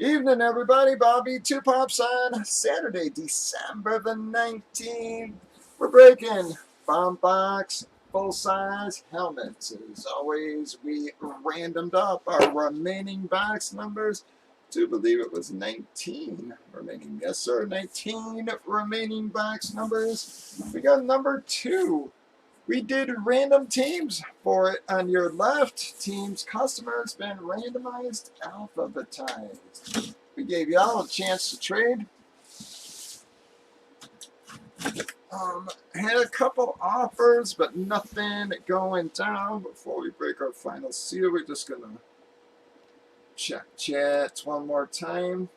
Evening, everybody. Bobby Two Pops on Saturday, December the 19th. We're breaking bomb box full-size helmets. As always, we randomed up our remaining box numbers. To believe it was 19 remaining. Yes, sir. 19 remaining box numbers. We got number 2. We did random teams for it. On your left, team's customer has been randomized, alphabetized. We gave y'all a chance to trade. Had a couple offers, but nothing going down. Before we break our final seal, we're just going to check chats one more time.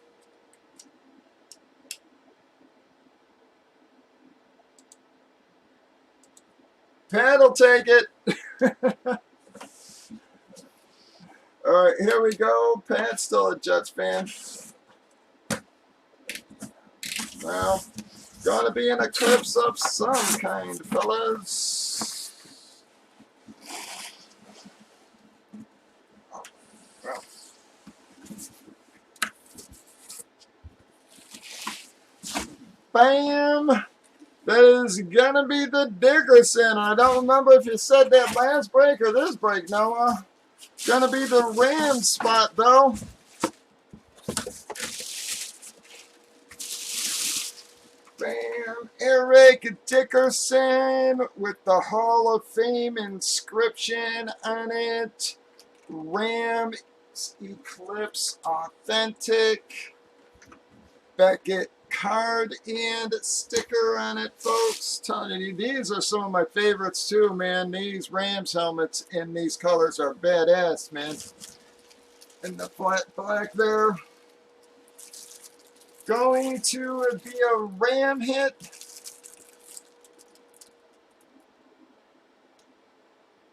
Pat will take it. All right, here we go. Pat's still a Jets fan. Well, gonna be an eclipse of some kind, fellas. Well. Bam! That is gonna be the Dickerson. I don't remember if you said that last break or this break, Noah. Gonna be the Rams spot, though. Bam! Eric Dickerson with the Hall of Fame inscription on it. Rams Eclipse Authentic. Beckett card and sticker on it, folks. Telling you, these are some of my favorites too, man. These Rams helmets in these colors are badass, man. And the flat black there. Going to be a Ram hit.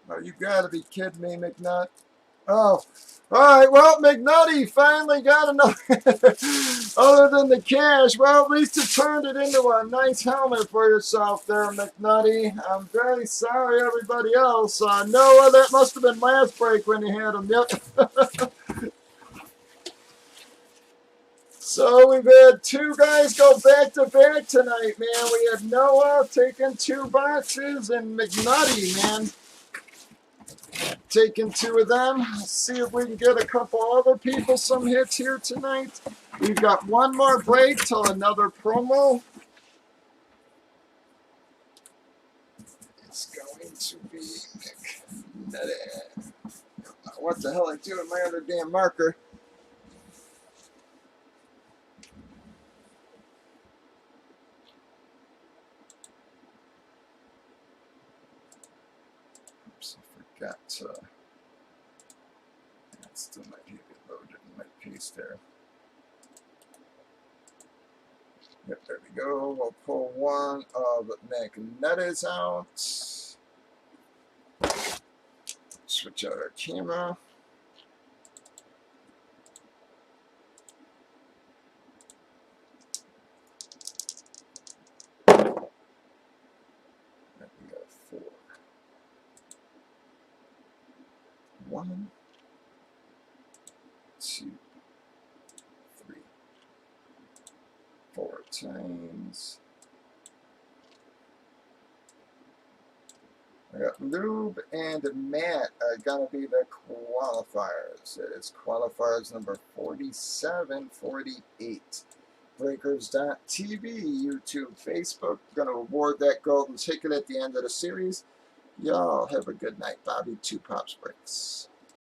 Oh, you gotta be kidding me, McNutt. Oh, all right. Well, McNutty finally got enough. Other than the cash, well, at least it turned it into a nice helmet for yourself there, McNutty. I'm very sorry, everybody else. Noah, that must have been last break when you had him. Yep. So we've had two guys go back-to-back tonight, man. We had Noah taking 2 boxes and McNutty, man, taking 2 of them. Let's see if we can get a couple other people some hits here tonight. We've got one more break till another promo. It's going to be McNutty. What the hell I do with my other damn marker? Got that still might be a bit loaded in my piece there. Yep, there we go. We'll pull one of McNutty's out. Switch out our camera. We got 4. 1, 2, 3, 4 times. I got Lube and Matt are going to be the qualifiers. It is qualifiers number 4748. Breakers.tv, YouTube, Facebook. Going to award that golden ticket at the end of the series. Y'all have a good night. Bobby Two Pops Breaks.